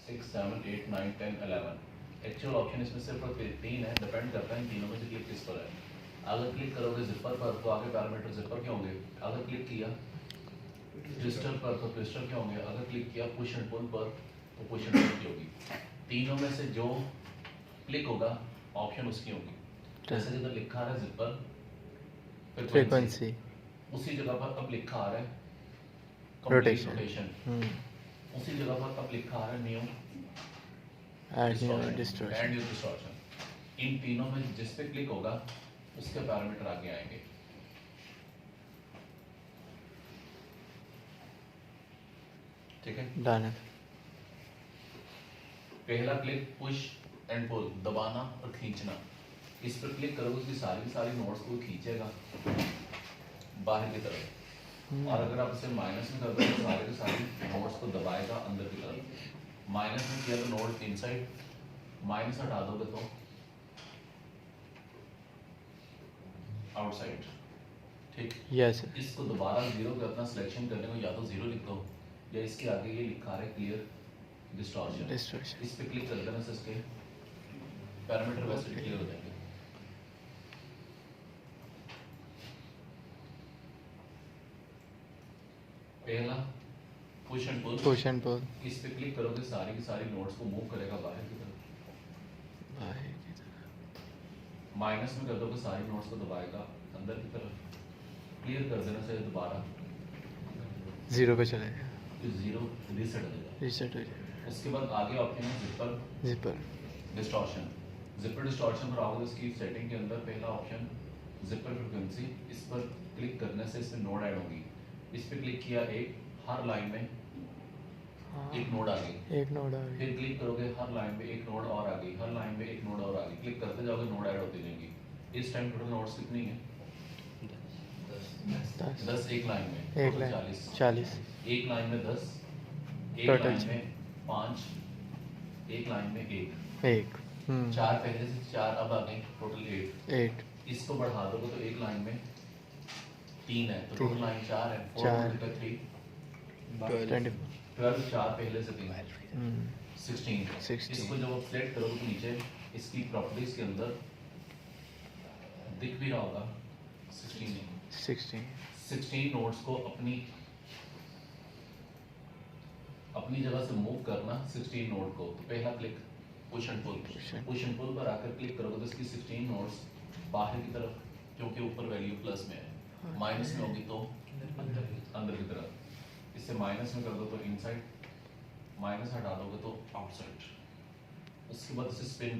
6 7 8 9 10 11 actual option इसमें सिर्फ और सिर्फ 3 है, डिपेंड करता है इन तीनों में से क्लिक किस पर है। अगर क्लिक करोगे जिपर पर तो आगे पैरामीटर जिपर के होंगे, अगर क्लिक किया ट्विस्टर पर तो ट्विस्टर के होंगे, अगर क्लिक किया पुश एंड पुल पर तो पुश एंड पुल की होगी। तीनों में से जो क्लिक होगा ऑप्शन उसकी होगी। जैसे जिधर लिखा है जिपर फ्रीक्वेंसी, उसी जगह पर अब लिखा आ रहा है कंप्लीट रोटेशन, उसी जगह पर अब लिखा आ रहा है न्यू डिस्टॉर्शन। इन तीनों में जिस पे क्लिक होगा उसके पैरामीटर आगे आएंगे। ठीक है, डन है। पहला क्लिक पुश एंड पुल, दबाना और खींचना। इस पर क्लिक करोगे उसकी सारी की सारी नोट्स को खींचेगा बाहर की तरफ, और अगर आप इसे माइनस में कर दो तो सारे के सारे नोट्स को दबाएगा अंदर की तरफ। माइनस में किया तो नोट इनसाइड, माइनस हटा दोगे तो आउटसाइड। ठीक, यस। इसको दोबारा जीरो का अपना सिलेक्शन करने को या तो जीरो लिख दो या इसके आगे ये लिखा है क्लियर डिस्टॉर्शन, इस पे क्लिक कर देने से इसके पैरामीटर वैसे क्लियर हो जाएंगे। पहला पुश एंड पुल, इस पे क्लिक करोगे सारी की सारी नोट्स को मूव करेगा बाहर की तरफ। माइनस में कर दोगे सारी नोट्स को दबाएगा अंदर की तरफ। क्लियर कर देने से दोबारा जीरो पे चलेगा, जीरो रीसेट हो जाएगा। उसके बाद आगे ऑप्शन है जिपर डिस्टॉर्शन। जिपर डिस्टॉर्शन पर आओगे इसकी सेटिंग के अंदर पहला ऑप्शन जिपर फ्रीक्वेंसी, इस पर क्लिक करने से इसमें नोड ऐड होगी। इस पे क्लिक किया एक, हर लाइन में एक नोड आ गई, फिर क्लिक करोगे हर लाइन में एक नोड और आ गई, हर लाइन में एक नोड और आ गई। क्लिक करते जाओगे नोड ऐड होती जाएंगी। इस टाइम टोटल नोड्स कितनी है? 10 एक लाइन में, 40। एक लाइन में 10, एक लाइन में 5, एक लाइन में 1। 4 पहले से 4 अब आ गए, टोटल 8। इसको बढ़ा दोगे तो एक लाइन में 3 है, तो टोटल लाइन 4 है। 4 × 3 12, 4 पहले से 3 16। इसको जब आप सेलेक्ट करोगे तो नीचे इसकी प्रॉपर्टीज के अंदर दिख भी रहा होगा 16 नोट्स को अपनी जगह से मूव करना 16 नोट को। तो पहला क्लिक पुश एंड पुल पर आकर क्लिक करोगे तो इसकी 16 नोट्स बाहर की तरफ, क्योंकि ऊपर वैल्यू प्लस में है, माइनस में होगी तो अंदर की तरफ। इसे माइनस में कर दो तो इनसाइड, माइनस हटा दोगे तो आउटसाइड। उसके बाद इसे स्पिन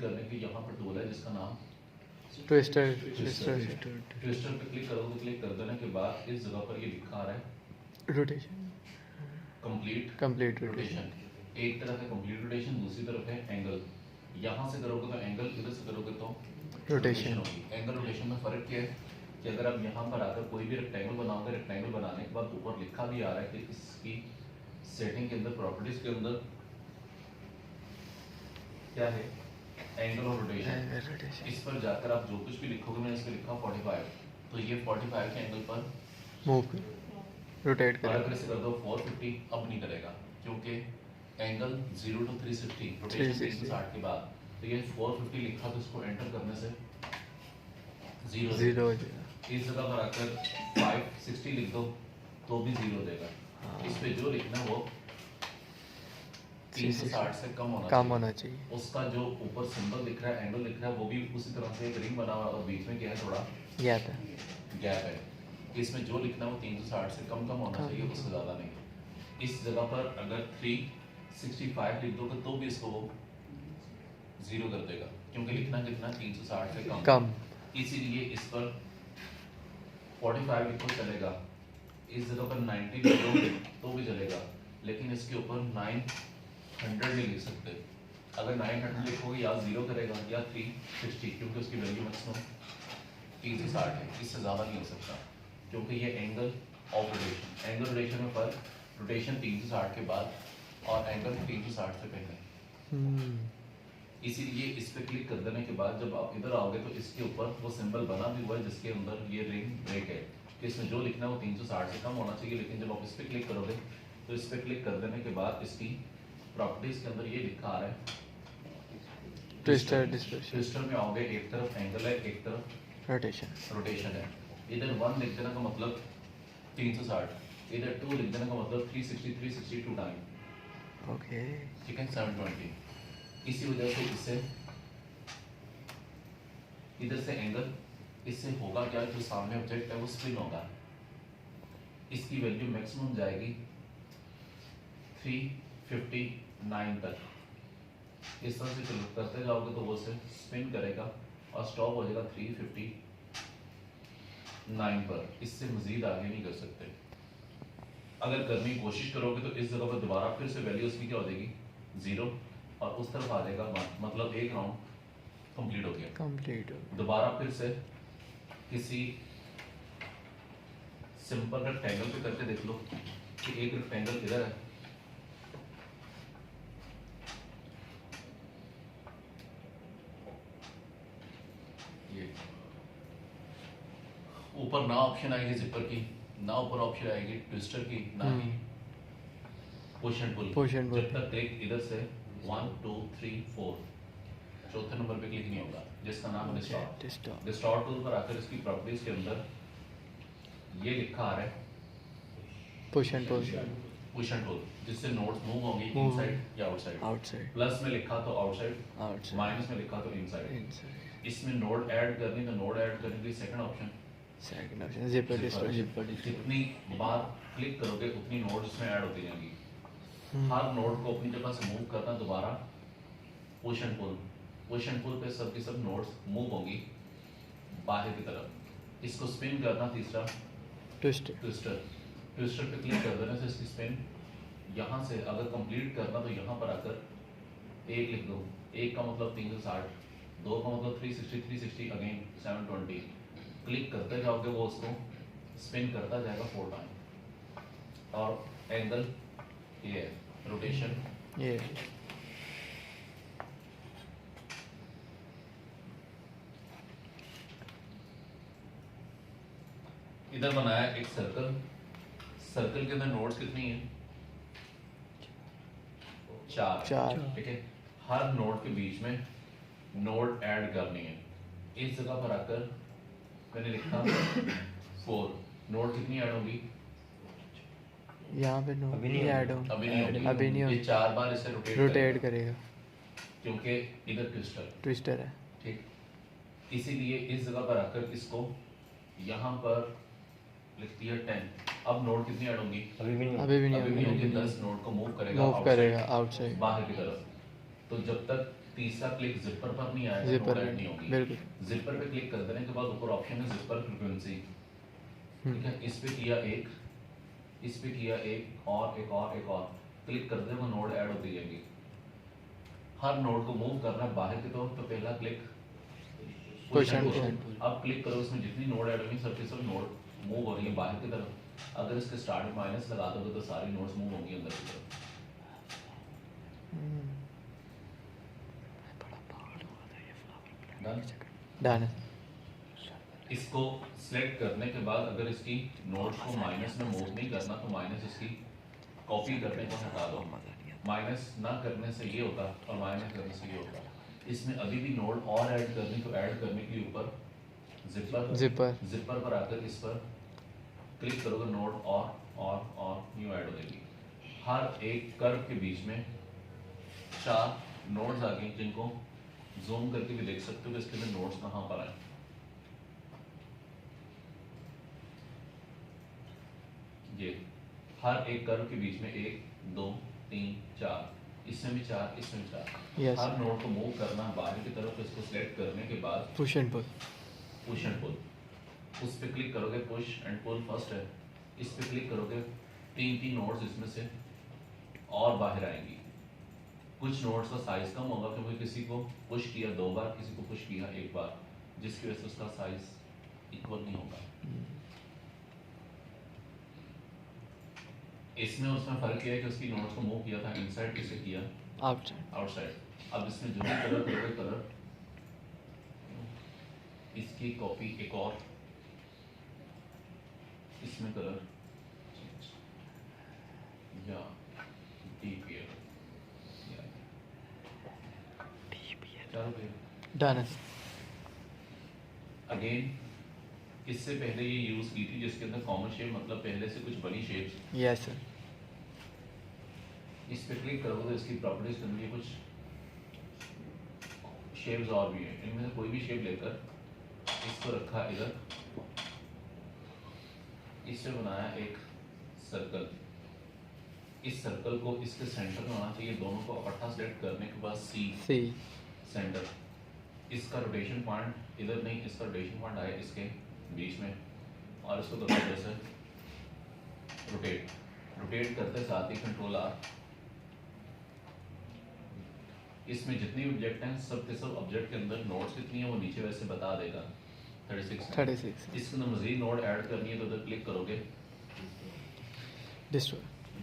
करने के यहाँ पर टूल है जिसका नाम ट्विस्टर पे क्लिक करोगे तो क्लिक कर देने के बाद इस जगह पर ये लिखा आ रहा है रोटेशन, कंप्लीट रोटेशन। एक तरफ है कंप्लीट रोटेशन, दूसरी तरफ है एंगल। यहाँ से करोगे तो एंगल, इधर से करोगे तो रोटेशन होगी। एंगल रोटेशन में फर्क क्या है कि अगर आप यहाँ पर आकर कोई भी रेक्टेंगल बनाओगे, रेक्टेंगल बनाने के बाद ऊपर लिखा भी आ रहा है कि इसकी सेटिंग के अंदर प्रॉपर्टीज के अंदर क्या है, एंगल और रोटेशन। इस पर जाकर आप जो कुछ भी लिखोगे, मैंने इस पर लिखा 45, तो ये 45 के एंगल पर मूव रोटेट करेगा। अगर इसे कर दो 450, अब नहीं करेगा क्योंकि एंगल 0 to 360, रोटेशन 360 के बाद। तो ये 450 लिखा तो इसको एंटर करने से 0 हो जाएगा। इस जगह पर आकर 560 लिख दो तो भी 0 देगा। इस पे जो लिखना वो 360 से कम होना चाहिए। उसका जो ऊपर सिंबल दिख रहा है, एंगल दिख रहा है, वो भी उसी तरह से एक रिंग बना हुआ है और बीच में क्या है, थोड़ा गैप है। इसमें जो लिखना है वो 360 से कम होना चाहिए, उससे ज़्यादा नहीं। इस जगह पर अगर 365 लिख दोगे तो भी इसको वो 0 कर देगा, क्योंकि लिखना कितना 360 से कम। इसीलिए इस पर 45 लिखो चलेगा, इस जगह पर 90 लिखो तो भी चलेगा, लेकिन इसके ऊपर 900 नहीं लिख सकते। अगर 900 लिखोगे या 0 करेगा या 360, क्योंकि उसकी वैल्यू मैक्सिमम 360 है, इससे ज़्यादा नहीं हो सकता, क्योंकि ये angle of rotation. Angle rotation में पर रोटेशन 360 के बाद और एंगल 360 से पहले। इसीलिए इस पे क्लिक कर देने के बाद जब आप इधर आओगे तो इसके ऊपर वो सिंबल बना भी हुआ है जिसके अंदर ये रिंग ब्रेक है, कि इसमें जो लिखना है वो 360 से कम होना चाहिए। लेकिन जब आप इस पे क्लिक करोगे तो इस पे क्लिक कर देने के बाद इसकी प्रॉपर्टीज के अंदर ये लिखा आ रहा है ट्विस्टर डिस्पर्शन ट्विस्टर में आओगे, एक तरफ एंगल है, एक तरफ रोटेशन रोटेशन है। इधर 1 लिख देने का मतलब 360, इधर 2 लिख देने का मतलब 360 360 2 टाइम, ओके ठीक है 720। इसी वजह से इससे इधर से एंगल, इससे होगा क्या, जो सामने ऑब्जेक्ट है वो स्पिन होगा, इसकी वैल्यू मैक्सिमम जाएगी 359 तक। इस तरह से चलो करते जाओगे तो वो से स्पिन करेगा और स्टॉप हो जाएगा 359 पर। इससे मजीद आगे नहीं कर सकते। अगर करने की कोशिश करोगे तो इस जगह पर दोबारा फिर से वैल्यू उसकी क्या हो जाएगी 0 और उस तरफ आ जाएगा 1, मतलब एक राउंड कंप्लीट हो गया। कंप्लीट दोबारा फिर से किसी सिंपल रेक्टेंगल पे करके देख लो कि एक रेक्टेंगल इधर है, ये ऊपर ना ऑप्शन आएगी जिपर की, ना ऊपर ऑप्शन आएगी ट्विस्टर की, ना ही push and pull. Push and pull। जब तक क्लिक इधर से 1 2 3 4 चौथे नंबर पे क्लिक नहीं होगा, जिसका नाम है डिस्टॉर्ट। डिस्टॉर्ट डिस्टॉर्ट टूल पर आकर इसकी प्रॉपर्टीज के अंदर ये लिखा आ रहा है push and pull push and pull, जिससे नोड्स मूव होंगी Move इनसाइड या आउटसाइड। आउटसाइड प्लस में लिखा तो आउटसाइड, आउटसाइड माइनस में लिखा तो इनसाइड। इनसाइड इसमें नोड ऐड करनी तो नोड ऐड करने के लिए second option second option zipper dispersion जितनी बार क्लिक करोगे उतनी नोड इसमें ऐड होती जाएंगी। हर नोड को अपनी जगह से मूव करना, दोबारा push and pull. Push and pull पे सब की सब नोड्स मूव होंगी बाहर की तरफ। इसको स्पिन करना, तीसरा ट्विस्टर ट्विस्टर। ट्विस्टर पे क्लिक कर देने से इसकी स्पिन यहाँ से अगर कंप्लीट करना तो यहाँ पर आकर एक लिख दो, एक का मतलब 360, दो का मतलब 360 360 अगेन 720। क्लिक करते जाओगे वो उसको स्पिन करता जाएगा 4 टाइम। और एंगल ये है रोटेशन, ये इधर बनाया एक सर्कल। सर्कल के अंदर नोड्स कितनी है 4, ठीक है। हर नोड के बीच में नोड ऐड करनी है। इस जगह पर आकर मैंने लिखा 4, नोड कितनी ऐड होगी, यहाँ पे नो अभी नहीं ऐड होगी। हो अभी नहीं होगी। अभी नहीं ये होगी। 4 बार इसे रोटेट करेगा क्योंकि इधर ट्विस्टर, ट्विस्टर है ठीक। इसीलिए इस जगह पर आकर इसको यहाँ पर लिख दिया 10। अब नोड कितनी ऐड होंगी, अभी भी नहीं अभी भी अभी भी होगी नहीं 10 नोड को मूव करेगा मूव outside, करेगा आउटसाइड बाहर की तरफ। तो जब तक तीसरा क्लिक जिपर पर नहीं आएगा जिपर नोड ऐड नहीं होगी। बिल्कुल जिपर पे क्लिक कर देने के बाद ऊपर ऑप्शन है जिपर फ्रीक्वेंसी, ठीक है। इस पे किया एक, इस पे किया एक और एक और एक और, क्लिक कर देना नोड ऐड होती जाएंगी। हर नोड को मूव करना है बाहर की तरफ, तो पहला क्लिक पुश एंड अब क्लिक करो, इसमें जितनी नोड ऐड होंगी सबके सब नोड मूव हो रही है बाहर की तरफ। अगर इसके स्टार्ट में माइनस लगा दोगे तो सारी नोड्स मूव होंगी अंदर की तरफ। Done? डन इसको सिलेक्ट करने के बाद अगर इसकी नोड्स को माइनस में मूव नहीं करना तो माइनस इसकी कॉपी करने को हटा दो। माइनस ना करने से ये होता और माइनस करने से ये होता। इसमें अभी भी नोड और ऐड करनी, तो ऐड करने के लिए ऊपर जिपर जिपर पर आकर इस पर क्लिक करोगे, नोड और न्यू ऐड हो जाएगी। हर एक कर्व के बीच में 4 नोड्स आ गए, जिनको जूम करके भी देख सकते हो कि इसके अंदर नोड्स कहाँ पर आए। ये हर एक कर्व के बीच में 1 2 3 4, इसमें भी 4, इसमें भी 4। यस हर नोड को मूव करना बाहर की तरफ, इसको सिलेक्ट करने के बाद push and pull push and pull, उस पे क्लिक करोगे, पुश एंड पुल फर्स्ट है। इस पे क्लिक करोगे, 3 नोड्स इसमें से और बाहर आएंगी। कुछ नोड्स का साइज कम होगा क्योंकि किसी को पुश किया 2 बार, किसी को पुश किया 1 बार, जिसकी वजह से उसका साइज इक्वल नहीं होगा। इसमें उसमें फर्क यह है कि उसकी नोड्स को मूव किया था इनसाइड, किसे किया आउटसाइड आउटसाइड। अब इसमें जो भी कलर करोगे, कलर इसकी कॉपी एक और, इसमें कलर या डीपीएल चारों क्लियर? डन है। अगेन इससे पहले ये यूज़ की थी जिसके अंदर कॉमन शेप मतलब पहले से कुछ बड़ी शेप्स। Yes sir. इस पे क्लिक करोगे तो इसकी प्रॉपर्टीज के अंदर ये कुछ शेप्स और भी हैं, इनमें से कोई भी शेप लेकर इसको रखा इधर, इससे बनाया एक सर्कल। इस सर्कल को इसके सेंटर में होना चाहिए, दोनों को इकट्ठा सेलेक्ट करने के बाद सी सेंटर। इसका रोटेशन पॉइंट इधर नहीं, इसका रोटेशन पॉइंट आए इसके बीच में, और इसको करो जैसे रोटेट करते साथ ही कंट्रोल आर। इसमें जितने भी ऑब्जेक्ट हैं सब के सब ऑब्जेक्ट के अंदर नोड्स कितनी है वो नीचे वैसे बता देगा, 36। इसके अंदर मजीद नोड ऐड करनी है तो उधर क्लिक करोगे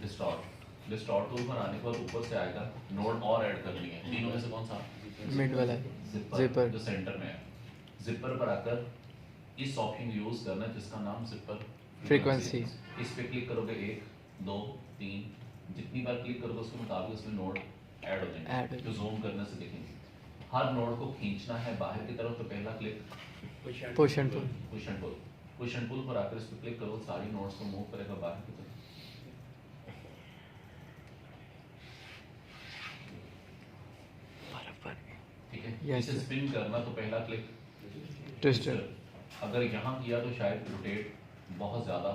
डिस्टॉर्ट टूल पर आने के बाद ऊपर से आएगा नोड और ऐड करनी है। तीनों में से कौन सा? मिड वाला जिपर जो सेंटर में है। जिपर पर आकर इस ऑप्शन यूज करना है जिसका नाम जिपर फ्रीक्वेंसी। इस पे क्लिक करोगे 1 2 3, जितनी बार क्लिक करोगे उसके मुताबिक उसमें नोड ऐड हो जाएंगे, जो जूम करने से देखेंगे। हर नोड को खींचना है बाहर की तरफ तो पहला क्लिक पुश एंड पुल पर आकर इस पर क्लिक करो, सारी नोड्स को मूव करेगा बाहर की तरफ। ठीक है, इसे स्पिन करना तो पहला क्लिक ट्विस्टर। अगर यहाँ किया तो शायद रोटेट बहुत ज़्यादा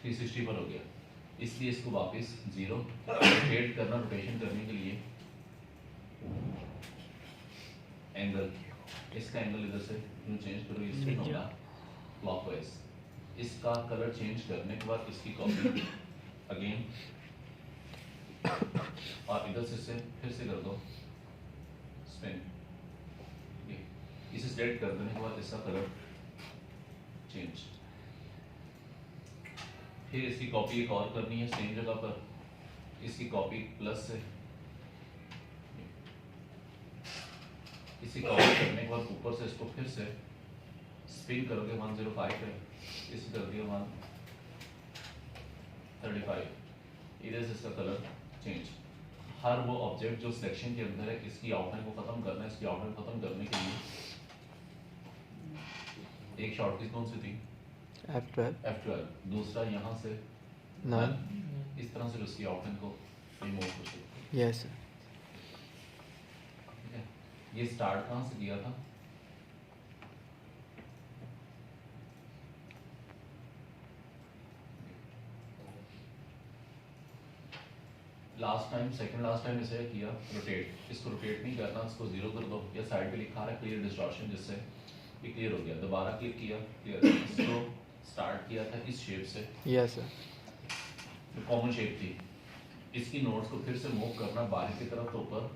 360 पर हो गया, इसलिए इसको वापस 0 रोटेट करना। रोटेशन करने के लिए एंगल, इसका एंगल इधर से यूँ चेंज करो, इससे होगा क्लॉकवाइज। इसका कलर चेंज करने के बाद इसकी कॉपी अगेन और इधर से फिर से कर दो स्पिन। इसे सेलेक्ट कर देने के बाद इसका कलर चेंज। फिर इसकी कॉपी एक और करनी है सेम जगह पर, इसकी कॉपी प्लस से, इसी कॉपी करने के बाद ऊपर से इसको फिर से स्पिन करोगे 105 है, इसे कर दिया 135, इधर से इसका कलर चेंज। हर वो ऑब्जेक्ट जो सिलेक्शन के अंदर है इसकी आउटलाइन को खत्म करना है। इसकी आउटलाइन खत्म करने के लिए एक शॉर्टकट कौन सी थी? F12। दूसरा यहाँ से नन, इस तरह से उसकी आउटलाइन को रिमूव कर सकते। Yes sir. ठीक है, ये स्टार्ट कहाँ से किया था? सेकंड लास्ट टाइम इसे किया रोटेट। इसको रोटेट नहीं करना, इसको 0 कर दो, या साइड पे लिखा है क्लियर डिस्टॉर्शन, जिससे ये क्लियर हो गया। दोबारा क्लिक किया क्लियर। इसको स्टार्ट किया था इस शेप से, यस सर, जो कॉमन शेप थी। इसकी नोट्स को फिर से मूव करना बाहर की तरफ तो ऊपर।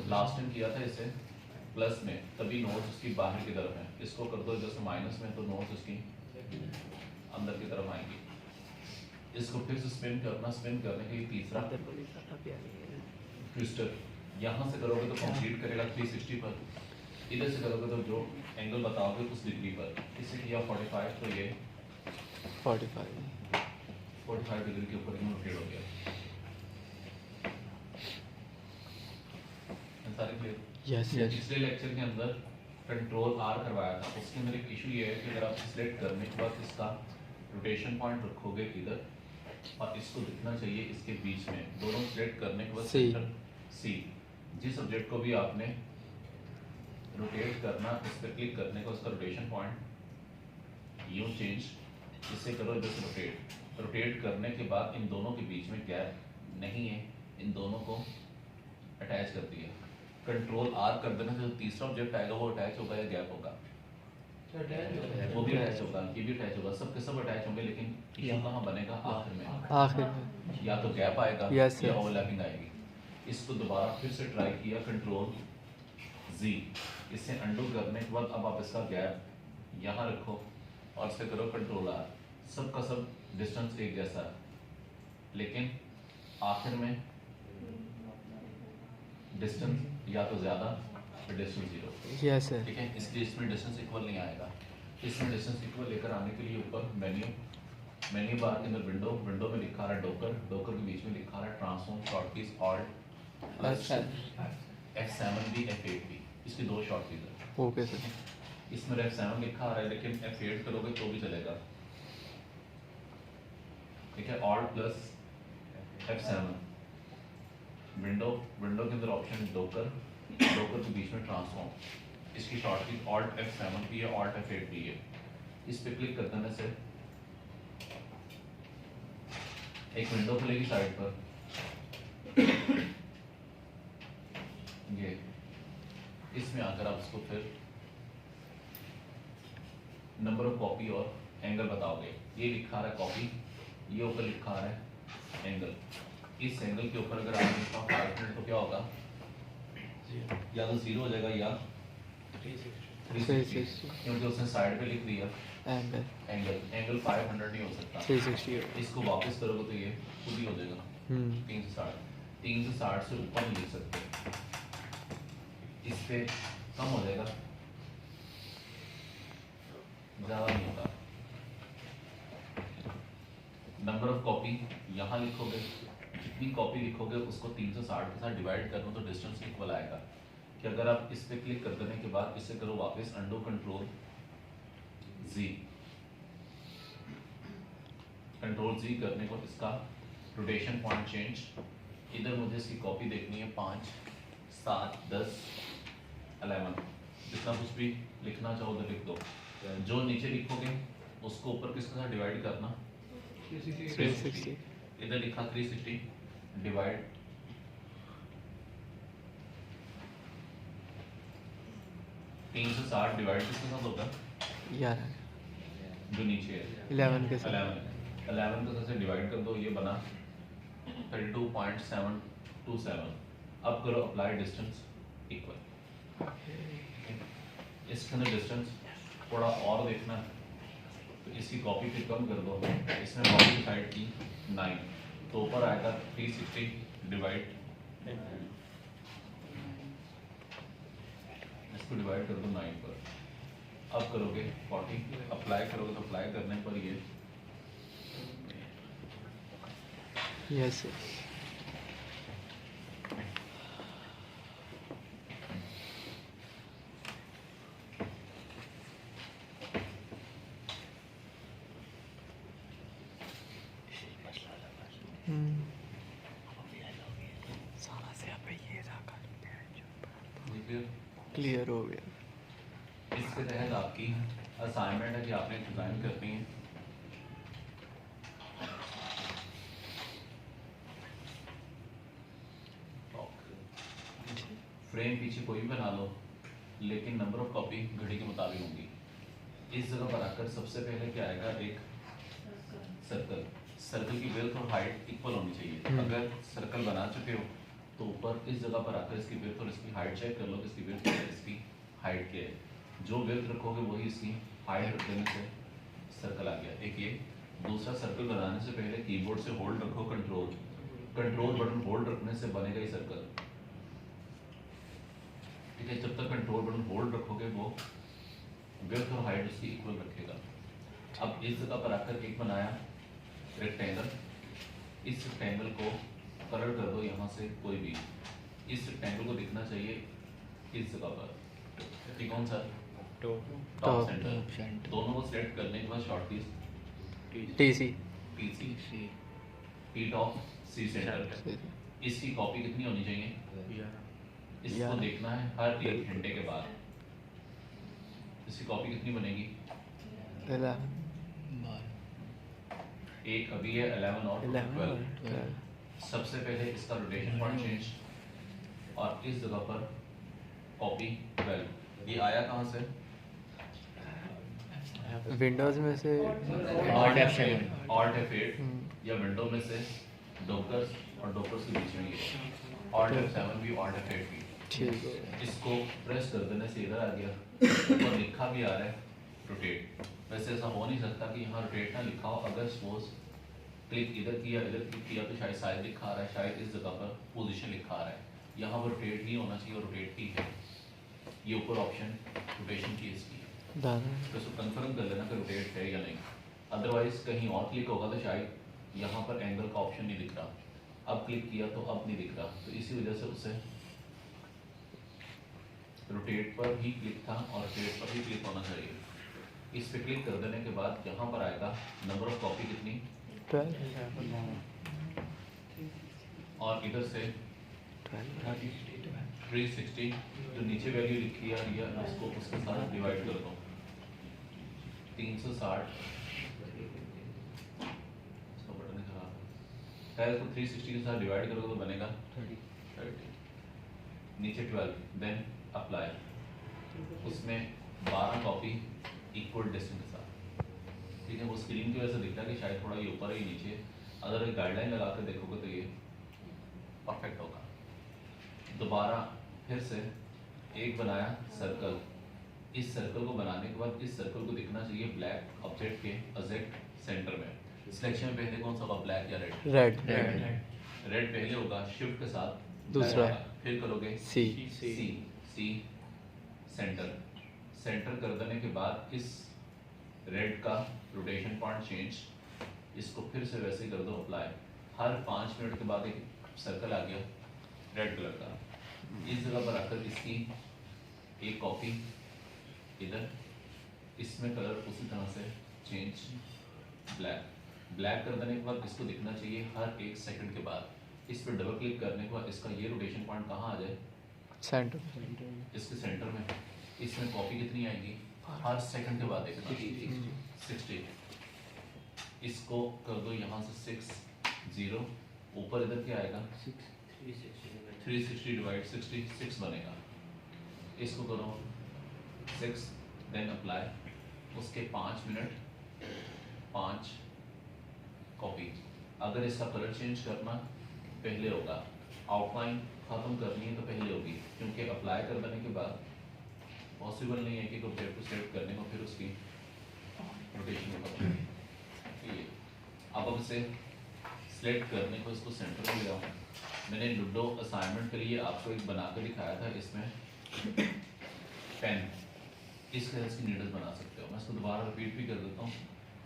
लास्ट टाइम किया था इसे प्लस में, तभी नोट्स उसकी बाहर की तरफ है। इसको कर दो जैसे माइनस में, तो नोट्स उसकी अंदर की तरफ आएंगी। इसको फिर से स्पिन करना, स्पिन करने के लिए तीसरा ट्विस्टर। यहाँ से करोगे तो कंप्लीट करेगा 360 पर, इधर से करोगे तो जो एंगल बताओगे उस डिग्री पर। इससे किया 45 तो ये 45 डिग्री के ऊपर रोटेट हो गया। सारे क्लियर? यस। पिछले लेक्चर के अंदर कंट्रोल आर करवाया था, उसके अंदर एक इशू ये है कि अगर आप सिलेक्ट करने के बाद इसका रोटेशन पॉइंट रखोगे इधर और इसको दिखना चाहिए इसके बीच में, दोनों सिलेक्ट करने के बाद सेंटर सी, जिस ऑब्जेक्ट को भी आपने रोटेट करना इस पर क्लिक करने का उसका रोटेशन पॉइंट यूँ चेंज, इससे करो जैसे रोटेट करने के बाद इन दोनों के बीच में गैप नहीं है, इन दोनों को अटैच कर दिया। कंट्रोल आर कर देने से जो तीसरा ऑब्जेक्ट आएगा वो अटैच होगा या गैप होगा? वो भी अटैच होगा, ये भी अटैच होगा, सब के सब अटैच होंगे, लेकिन इशू कहाँ बनेगा? आखिर में या तो गैप आएगा या ओवरलैपिंग आएगी। इसको दोबारा फिर से ट्राई किया कंट्रोल जी, इसे अंडू करने के बाद अब आप इसका गैप यहाँ रखो और इसे करो कंट्रोल आर। सब का सब डिस्टेंस एक जैसा है, लेकिन आखिर में डिस्टेंस या तो ज़्यादा फिर डिस्टेंस 0। Yes sir. ठीक है, इसलिए इसमें डिस्टेंस इक्वल नहीं आएगा। इसमें डिस्टेंस इक्वल लेकर आने के लिए ऊपर मेन्यू बार के अंदर विंडो में लिखा रहा है डोकर के बीच में लिखा रहा है ट्रांसफॉर्म शॉर्टकीज ऑल्ट F7 भी F8 भी, इसकी दो शॉर्ट कीज है। Okay sir. इसमें F7 लिखा आ रहा है लेकिन F8 करोगे तो भी चलेगा, ठीक है। Alt प्लस F7, विंडो के अंदर ऑप्शन डोकर के बीच में ट्रांसफॉर्म, इसकी शॉर्ट की Alt F7 भी है, Alt F8 भी है। इस पे क्लिक कर देने से एक विंडो खुलेगी साइड पर, ये इसमें आकर आप इसको फिर नंबर ऑफ कॉपी और एंगल बताओगे। ये लिखा आ रहा है कॉपी, ये ऊपर लिखा आ रहा है एंगल। इस एंगल के ऊपर अगर आप लिखा 5 मिनट तो क्या होगा, या तो 0 हो जाएगा या 360, क्योंकि उसने साइड पे लिख दिया एंगल 500 नहीं हो सकता, 360। इसको वापस करोगे तो ये खुद ही हो जाएगा 360 से ऊपर नहीं लिख सकते, इस पे कम हो जाएगा, ज़्यादा नहीं होगा। नंबर ऑफ कॉपी यहाँ लिखोगे, जितनी कॉपी लिखोगे उसको 360 के साथ डिवाइड कर दो तो डिस्टेंस इक्वल आएगा। कि अगर आप इस पे क्लिक कर देने के बाद इसे करो वापस अंडू कंट्रोल जी करने को इसका रोटेशन पॉइंट चेंज, इधर मुझे इसकी कॉपी देखनी है 5, 7, 10, 11, जितना कुछ भी लिखना चाहो तो लिख दो। जो नीचे लिखोगे उसको ऊपर किसके साथ डिवाइड करना, 360। इधर लिखा 360 डिवाइड 360 डिवाइड किसके साथ होगा, 11 जो नीचे है 11 के साथ। 11 को सबसे डिवाइड कर दो, ये बना 32.727। अब करो अप्लाई डिस्टेंस इक्वल, इसके अंदर डिस्टेंस थोड़ा और देखना है तो इसकी कॉपी फिर कम कर दो, इसमें कॉपी साइड की 9 तो ऊपर आएगा 360 डिवाइड, इसको डिवाइड कर दो 9 पर। अब करोगे 40, अप्लाई करोगे तो अप्लाई करने पर ये यस। सारा से आप ये क्लियर हो गया। इसके तहत आपकी असाइनमेंट है कि आपने डिज़ाइन करनी है फ्रेम पीछे कोई भी बना लो लेकिन नंबर ऑफ कॉपी घड़ी के मुताबिक होंगी। इस जगह पर आकर सबसे पहले क्या आएगा, एक सर्कल की विड्थ और हाइट इक्वल होनी चाहिए। अगर सर्कल बना चुके हो तो ऊपर इस जगह पर आकर इसकी विड्थ और इसकी हाइट चेक कर लो, इसकी विड्थ क्या है, इसकी हाइट क्या है। जो विड्थ रखोगे वही इसकी हाइट रख देने से सर्कल आ गया। एक ये दूसरा, सर्कल बनाने से पहले कीबोर्ड से होल्ड रखो कंट्रोल बटन होल्ड रखने से बनेगा ही सर्कल, ठीक है। जब तक कंट्रोल बटन होल्ड रखोगे वो विड्थ और हाइट उसकी इक्वल रखेगा। अब इस जगह पर आकर एक बनाया रेक्टेंगल, इस रेक्टेंगल को कलर कर दो यहाँ से कोई भी, इस रेक्टेंगल को दिखना चाहिए इस जगह पर, ठीक, कौन सा टॉप सेंटर। दोनों को सिलेक्ट करने के बाद short keys TC P top C centre. इसकी कॉपी कितनी होनी चाहिए, इसको देखना है हर 1 घंटे के बाद। इसकी कॉपी कितनी बनेगी, 11 एक अभी है 11 और 12। सबसे पहले इसका रोटेशन पॉइंट चेंज और इस जगह पर कॉपी 12। ये आया कहाँ से, विंडोज में से Alt F8 या विंडो में से डोकर्स और डोकर्स के बीच में ये Alt F7 भी Alt F8 भी, ठीक है। इसको प्रेस कर देने से इधर आ गया और लिखा भी आ रहा है रोटेट। वैसे ऐसा हो नहीं सकता कि यहाँ रोटेट ना लिखा हो, अगर सपोज क्लिक इधर किया तो शायद लिखा आ रहा है, शायद इस जगह पर पोजीशन लिखा आ रहा है, यहाँ पर रोटेट नहीं होना चाहिए, रोटेट ही है। ये ऊपर ऑप्शन रोटेशन की इसकी है, तो इसको कंफर्म कर लेना कि रोटेट है या नहीं। अदरवाइज कहीं और क्लिक होगा तो शायद यहाँ पर एंगल का ऑप्शन नहीं दिख रहा। अब क्लिक किया तो अब नहीं दिख रहा, तो इसी वजह से उसे रोटेट पर ही क्लिक था और रोटेट पर ही क्लिक होना चाहिए। इस पे क्लिक कर देने के बाद यहाँ पर आएगा नंबर ऑफ कॉपी कितनी 12 और इधर से 360 जो नीचे वैल्यू लिखी है या उसको उसके साथ डिवाइड कर दो 360 इसका बटन खराब है, इसको 360 के साथ डिवाइड करोगे तो बनेगा 30 नीचे 12 देन अप्लाई उसमें 12 कॉपी इक्वल डिस्टेंस के साथ। ठीक है, वो स्क्रीन की वजह से दिखता है कि शायद थोड़ा ये ऊपर है नीचे, अगर एक गाइडलाइन लगा कर देखोगे तो ये परफेक्ट होगा। दोबारा फिर से एक बनाया सर्कल, इस सर्कल को बनाने के बाद इस सर्कल को दिखना चाहिए ब्लैक ऑब्जेक्ट के एग्जैक्ट सेंटर में। सिलेक्शन में पहले कौन सा होगा, ब्लैक या रेड? रेड रेड पहले होगा, शिफ्ट के साथ दूसरा फिर करोगे सी सी सेंटर। सेंटर कर देने के बाद इस रेड का रोटेशन पॉइंट चेंज, इसको फिर से वैसे ही कर दो अप्लाई। हर 5 मिनट के बाद एक सर्कल आ गया रेड कलर का, इस जगह पर आकर इसकी एक कॉपी इधर, इसमें कलर उसी तरह से चेंज ब्लैक कर देने के बाद इसको दिखना चाहिए हर 1 सेकंड के बाद। इस पर डबल क्लिक करने के बाद इसका ये रोटेशन पॉइंट कहाँ आ जाए, सेंटर इसके सेंटर में। इसमें कॉपी कितनी आएगी, हर सेकंड के बाद देखना 60। इसको कर दो यहाँ से 60, ऊपर इधर क्या आएगा 360 डिवाइड 66 बनेगा। इसको करो 6 देन अप्लाई, उसके 5 मिनट 5 कॉपी। अगर इसका कलर चेंज करना पहले होगा, आउटलाइन ख़त्म करनी है तो पहले होगी, क्योंकि अप्लाई कर देने के बाद पॉसिबल नहीं है कि ऑब्जेक्ट को सेलेक्ट करने को फिर उसकी रोटेशन को खत्म करें। अब इसे सिलेक्ट करने को इसको सेंटर में ले आऊँ। मैंने लूडो असाइनमेंट के लिए आपको एक बना कर दिखाया था, इसमें पेन इस तरह की नीडल बना सकते हो। मैं इसको दोबारा रिपीट भी कर देता हूँ,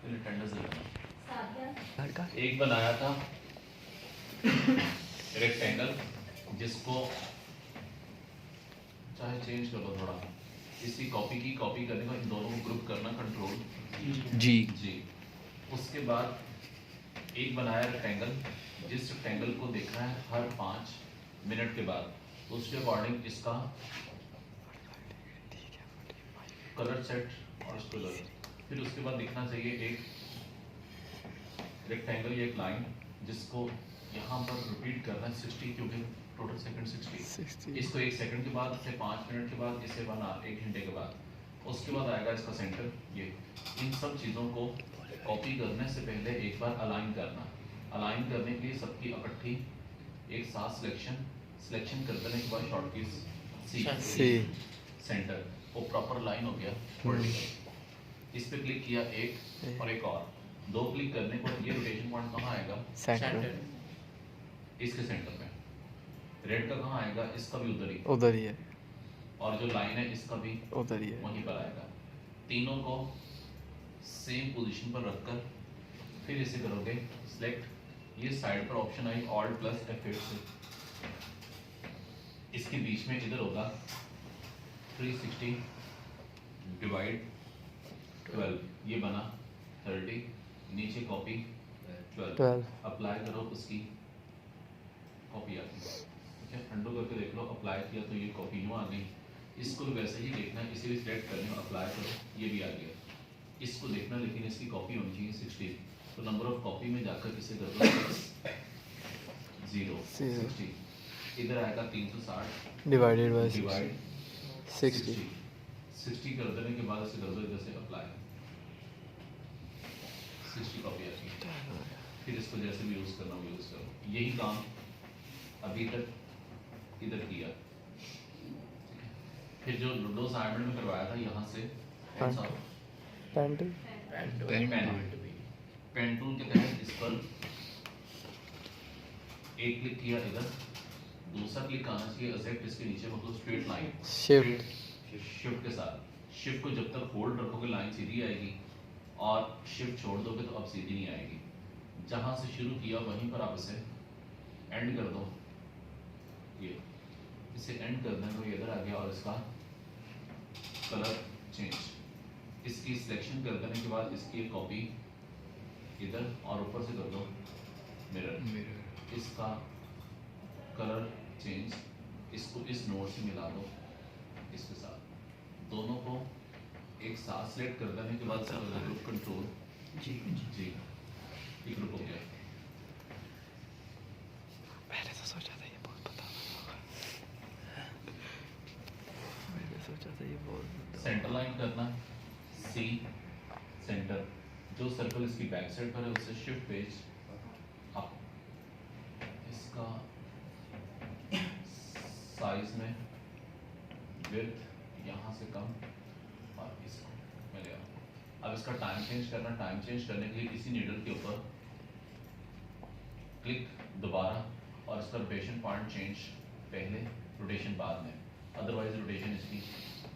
फिर अटेंडेंस लेना। एक बनाया था रेक्टेंगल, जिसको चाहे चेंज कर लो थोड़ा, इसकी कॉपी करने को इन दोनों को ग्रुप करना कंट्रोल जी। उसके बाद एक बनाया रेक्टेंगल, जिस रेक्टेंगल को देखना है हर 5 मिनट के बाद, उसके अकॉर्डिंग इसका कलर सेट और इसको कलर। फिर उसके बाद दिखना चाहिए एक रेक्टेंगल, एक लाइन जिसको यहाँ पर रिपीट करना है 60, क्योंकि टोटल सेकंड 60। इसको 1 सेकंड के बाद, इसे 5 मिनट के बाद, इसे 1 घंटे के बाद। उसके बाद आएगा इसका सेंटर। ये इन सब चीज़ों को कॉपी करने से पहले एक बार अलाइन करना। अलाइन करने के लिए सबकी इकट्ठी एक साथ सिलेक्शन कर देने के बाद शॉर्ट कीज सी सेंटर, वो प्रॉपर लाइन हो गया वर्टिकल। इस पे क्लिक किया एक और एक और 2 क्लिक करने के बाद ये रोटेशन पॉइंट कहाँ आएगा, सेंटर, इसके सेंटर में। रेड का कहाँ आएगा, इसका भी उधर ही है, और जो लाइन है इसका भी उधर ही है, वहीं पर आएगा। तीनों को सेम पोजीशन पर रखकर फिर इसे करोगे सिलेक्ट। ये साइड पर ऑप्शन आई ऑल्ट प्लस F8 से, इसके बीच में इधर होगा 360 डिवाइड 12, ये बना 30, नीचे कॉपी 12। अप्लाई करो, उसकी कॉपी आ गई। ठीक है, अंडू करके देख लो, अप्लाई किया तो ये कॉपी यूँ आ गई। इसको भी वैसे ही देखना है, इसे भी सिलेक्ट करने अप्लाई करो, ये भी आ गया। इसको देखना, लेकिन इसकी कॉपी होनी चाहिए 60, तो नंबर ऑफ कॉपी में जाकर इसे कर दो 0 60। इधर आएगा 360 डिवाइड 60 कर देने के बाद इसे कर दो इधर से अप्लाई, 60 कॉपी आ गई। फिर इसको जैसे भी यूज़ करना वो यूज़ करो। यही काम अभी तक इधर किया। फिर जो लूडो असाइनमेंट में करवाया था, यहाँ से पेन टूल के तहत इस पर एक क्लिक किया इधर, दूसरा क्लिक आना चाहिए एग्जैक्ट इसके नीचे, मतलब स्ट्रेट लाइन शिफ्ट के साथ। शिफ्ट को जब तक होल्ड रखोगे लाइन सीधी आएगी, और शिफ्ट छोड़ दोगे तो अब सीधी नहीं आएगी। जहाँ से शुरू किया वहीं पर आप इसे एंड कर दो, ये इसे एंड कर दें तो ये इधर आ गया और इसका कलर चेंज। इसकी सिलेक्शन कर देने के बाद इसकी एक कॉपी इधर और ऊपर से कर दो मिरर। इसका कलर चेंज, इसको इस नोड से मिला दो इसके साथ, दोनों को एक साथ सेलेक्ट कर देने के बाद ग्रुप कंट्रोल जी ये ग्रुप हो गया। मैंने तो सोचा था ये बहुत पता होगा, मैंने सोचा था ये बहुत सेंटर लाइन करना, सी सेंटर, जो सर्कल इसकी बैक साइड पर है उससे शिफ्ट पेज अप, इसका साइज में विड्थ यहाँ से कम और इसको मैं ले आऊँ। अब इसका टाइम चेंज करना, टाइम चेंज करने के लिए इसी नीडल के ऊपर क्लिक दोबारा और इसका रोटेशन पॉइंट चेंज पहले, रोटेशन बाद में, अदरवाइज रोटेशन इसकी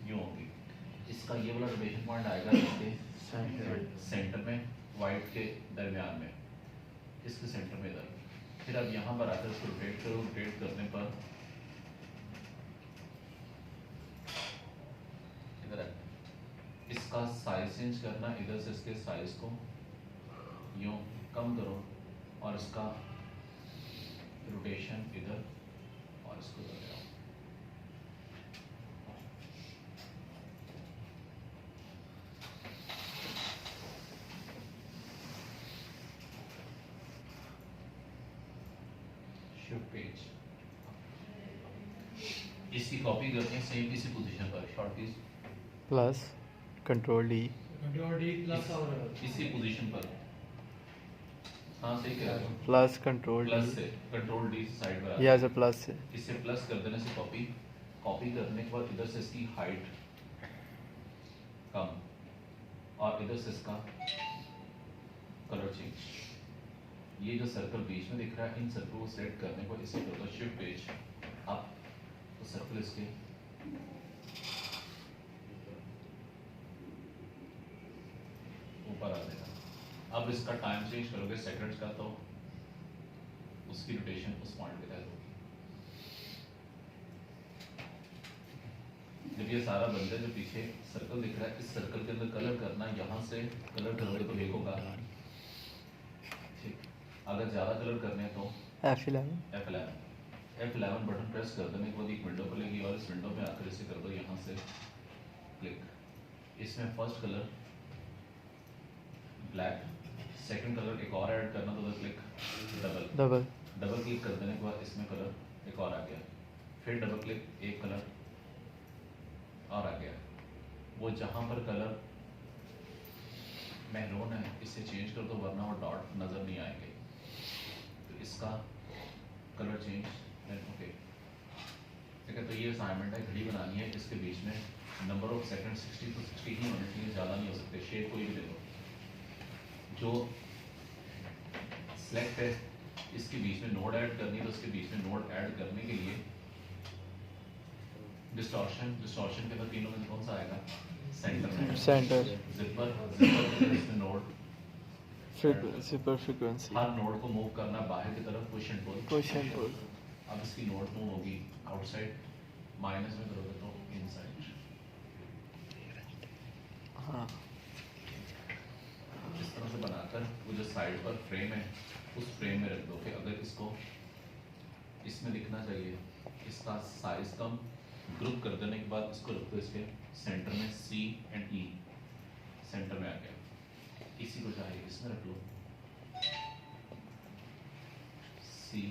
यूँ होगी। इसका ये वाला रोटेशन पॉइंट आएगा इसके सेंटर में, वाइट के दरमियान में, इसके सेंटर में इधर। फिर अब यहाँ पर आकर इसको रोटेट करो, रोटेट करने पर इधर है। इसका साइज चेंज करना, इधर से इसके साइज को यूँ कम करो और इसका रोटेशन इधर और इसको इधर ले आओ। शिफ्ट पेज, इसकी कॉपी करते हैं सेम इसी पोजीशन पर, short keys plus control D plus और इसी पोजीशन पर। हाँ सही कह रहे हो, प्लस कंट्रोल प्लस डी से कंट्रोल डी साइड पर आ या जाए। से प्लस से इसे प्लस कर देने से कॉपी, कॉपी करने के बाद इधर से इसकी हाइट कम और इधर से इसका कलर चेंज। ये जो सर्कल बीच में दिख रहा है, इन सर्कल को सेलेक्ट करने पर इसे कर दो शिफ्ट पेज अप, तो सर्कल इसके ऊपर आ जाएगा। अब इसका टाइम चेंज करोगे सेकंड्स का, तो उसकी रोटेशन उस पॉइंट पे तहत होगी। जब ये सारा बन जाए, जो पीछे सर्कल दिख रहा है, इस सर्कल के अंदर कलर करना, यहाँ से कलर करोगे तो एक होगा, ठीक। अगर ज़्यादा कलर करने हैं तो F11 बटन प्रेस कर देने के बाद एक विंडो खुलेगी और इस विंडो में आकर इसे कर दो यहाँ से क्लिक। इसमें first colour black, second colour एक और ऐड करना तो क्लिक डबल क्लिक कर देने के बाद इसमें कलर एक और आ गया, फिर डबल क्लिक, एक कलर और आ गया। वो जहाँ पर कलर मैरून है इसे चेंज कर दो वरना वो डॉट नज़र नहीं आएंगे। तो इसका कलर चेंज ओके, ठीक है। तो ये असाइनमेंट है, घड़ी बनानी है, इसके बीच में नंबर ऑफ सेकंड 60 तो 60 ही होने चाहिए, ज़्यादा नहीं हो सकते। शेप कोई भी ले लो, जो सिलेक्ट है इसके बीच में नोड ऐड करनी है, तो उसके बीच में नोड ऐड करने के लिए डिस्टॉर्शन के अंदर तीनों में कौन सा आएगा, सेंटर जिपर इसमें नोड, फ्रीक्वेंसी, हर नोड को मूव करना बाहर की तरफ, पुश एंड पुल। अब इसकी नोड मूव होगी आउटसाइड, माइनस में करोगे तो इनसाइड। हाँ इस तरह से बनाकर वो जो साइड पर फ्रेम है उस फ्रेम में रख दो कि अगर इसको इसमें दिखना चाहिए, इसका साइज कम, ग्रुप कर देने के बाद इसको रख दो इसके सेंटर में, C एंड E सेंटर में आ गया। इसी को चाहिए इसमें रख लो C